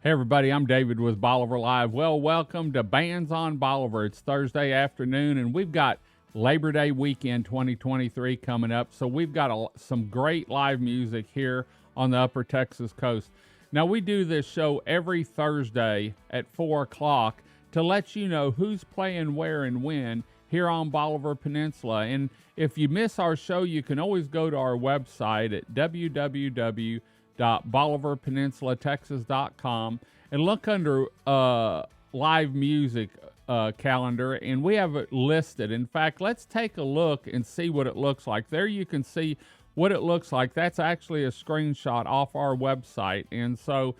Hey everybody, I'm David with Bolivar Live. Well, welcome to Bands on Bolivar. It's Thursday afternoon and we've got Labor Day weekend 2023 coming up. So we've got some great live music here on the Upper Texas coast. Now we do this show every Thursday at 4 o'clock to let you know who's playing where and when here on Bolivar Peninsula. And if you miss our show, you can always go to our website at www.bolivarpeninsulatexas.com and look under live music calendar, and we have it listed. In fact, let's take a look and see what it looks like. There you can see what it looks like. That's actually a screenshot off our website, and so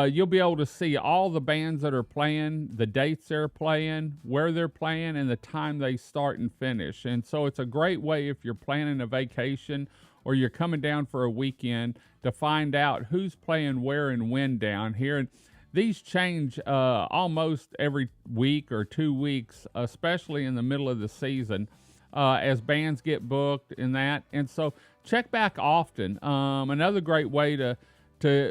you'll be able to see all the bands that are playing, the dates they're playing, where they're playing, and the time they start and finish. And so it's a great way if you're planning a vacation or you're coming down for a weekend to find out who's playing where and when down here. And these change almost every week or 2 weeks, especially in the middle of the season, as bands get booked and that. And so check back often. Another great way to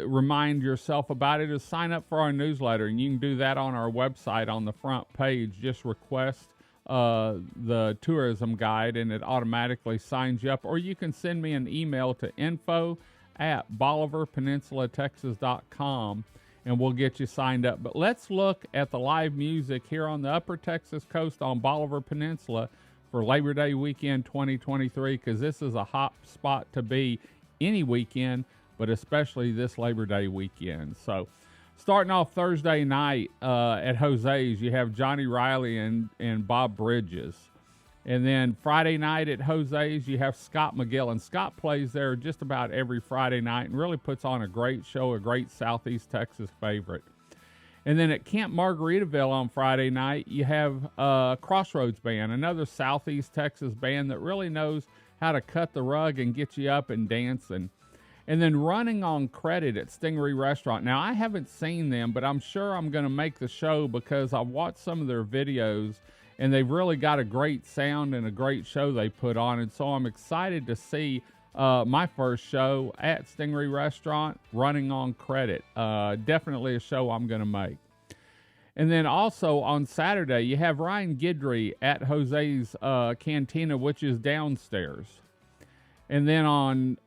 remind yourself about it is sign up for our newsletter, and you can do that on our website on the front page. Just request the tourism guide and it automatically signs you up, or you can send me an email to info@bolivarpeninsula.texas.com and we'll get you signed up. But let's look at the live music here on the Upper Texas coast on Bolivar Peninsula for Labor Day weekend 2023, because this is a hot spot to be any weekend, but especially this Labor Day weekend. So starting off Thursday night at Jose's, you have Johnny Riley and Bob Bridges. And then Friday night at Jose's, you have Scott McGill. And Scott plays there just about every Friday night and really puts on a great show, a great Southeast Texas favorite. And then at Camp Margaritaville on Friday night, you have Crossroads Band, another Southeast Texas band that really knows how to cut the rug and get you up and dancing. And then Running on Credit at Stingery Restaurant. Now, I haven't seen them, but I'm sure I'm going to make the show because I've watched some of their videos, and they've really got a great sound and a great show they put on. And so I'm excited to see my first show at Stingery Restaurant, Running on Credit. Definitely a show I'm going to make. And then also on Saturday, you have Ryan Guidry at Jose's Cantina, which is downstairs. And then on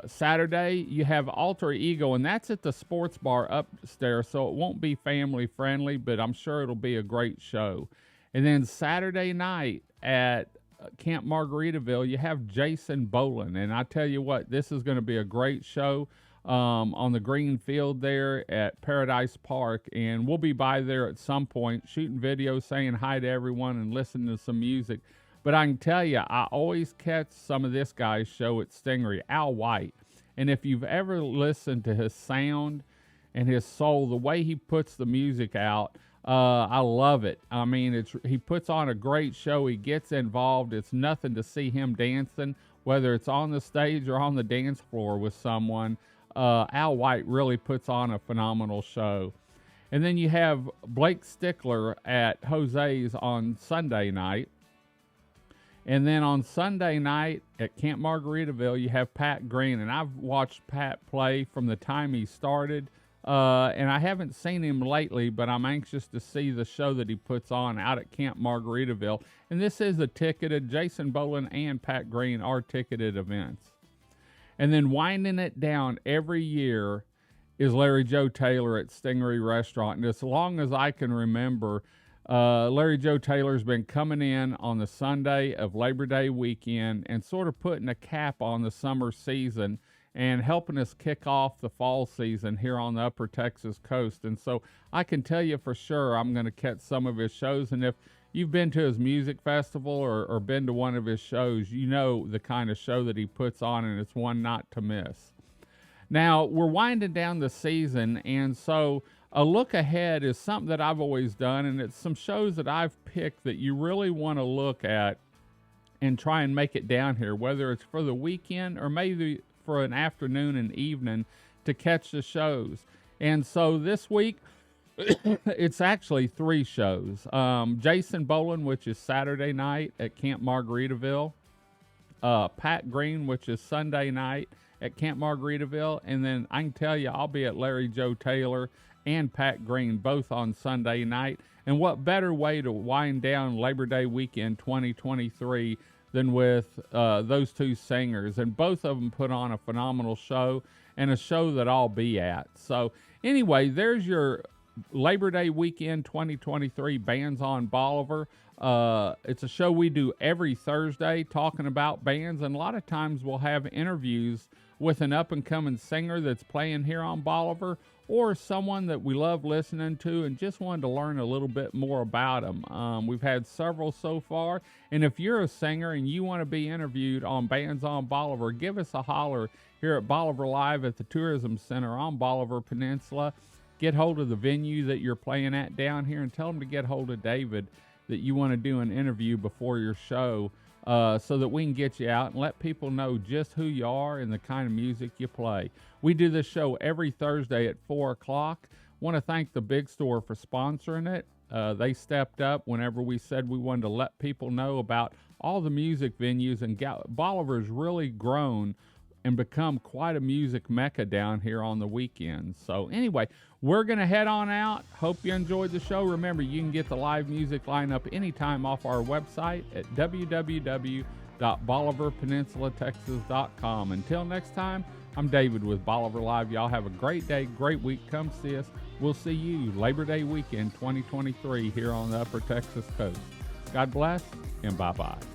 Saturday, you have Alter Ego, and that's at the sports bar upstairs, so it won't be family friendly, but I'm sure it'll be a great show. And then Saturday night at Camp Margaritaville, you have Jason Boland, and I tell you what, this is going to be a great show on the green field there at Paradise Park, and we'll be by there at some point shooting videos, saying hi to everyone, and listening to some music. But I can tell you, I always catch some of this guy's show at Stingery, Al White. And if you've ever listened to his sound and his soul, the way he puts the music out, I love it. I mean, he puts on a great show. He gets involved. It's nothing to see him dancing, whether it's on the stage or on the dance floor with someone. Al White really puts on a phenomenal show. And then you have Blake Stickler at Jose's on Sunday night. And then on Sunday night at Camp Margaritaville, you have Pat Green. And I've watched Pat play from the time he started. And I haven't seen him lately, but I'm anxious to see the show that he puts on out at Camp Margaritaville. And this is a ticketed, Jason Boland and Pat Green are ticketed events. And then winding it down every year is Larry Joe Taylor at Stingery Restaurant. And as long as I can remember, Larry Joe Taylor's been coming in on the Sunday of Labor Day weekend and sort of putting a cap on the summer season and helping us kick off the fall season here on the Upper Texas coast. And so I can tell you for sure I'm going to catch some of his shows. And if you've been to his music festival or been to one of his shows, you know the kind of show that he puts on, and it's one not to miss. Now, we're winding down the season, and so a look ahead is something that I've always done, and it's some shows that I've picked that you really want to look at and try and make it down here, whether it's for the weekend or maybe for an afternoon and evening to catch the shows. And so this week, it's actually 3 shows. Jason Boland, which is Saturday night at Camp Margaritaville. Pat Green, which is Sunday night at Camp Margaritaville. And then I can tell you, I'll be at Larry Joe Taylor and Pat Green, both on Sunday night. And what better way to wind down Labor Day weekend 2023 than with those two singers? And both of them put on a phenomenal show, and a show that I'll be at. So anyway, there's your Labor Day weekend 2023 Bands on Bolivar. It's a show we do every Thursday talking about bands, and a lot of times we'll have interviews with an up-and-coming singer that's playing here on Bolivar, or someone that we love listening to and just wanted to learn a little bit more about them. We've had several so far, and if you're a singer and you want to be interviewed on Bands on Bolivar, give us a holler here at Bolivar Live at the Tourism Center on Bolivar Peninsula. Get hold of the venue that you're playing at down here and tell them to get hold of David that you want to do an interview before your show, so that we can get you out and let people know just who you are and the kind of music you play. We do this show every Thursday at 4 o'clock. Want to thank the Big Store for sponsoring it. They stepped up whenever we said we wanted to let people know about all the music venues, and Bolivar's really grown and become quite a music mecca down here on the weekends. So anyway, we're going to head on out. Hope you enjoyed the show. Remember, you can get the live music lineup anytime off our website at www.bolivarpeninsulatexas.com. Until next time, I'm David with Bolivar Live. Y'all have a great day, great week. Come see us. We'll see you Labor Day weekend 2023 here on the Upper Texas coast. God bless, and bye-bye.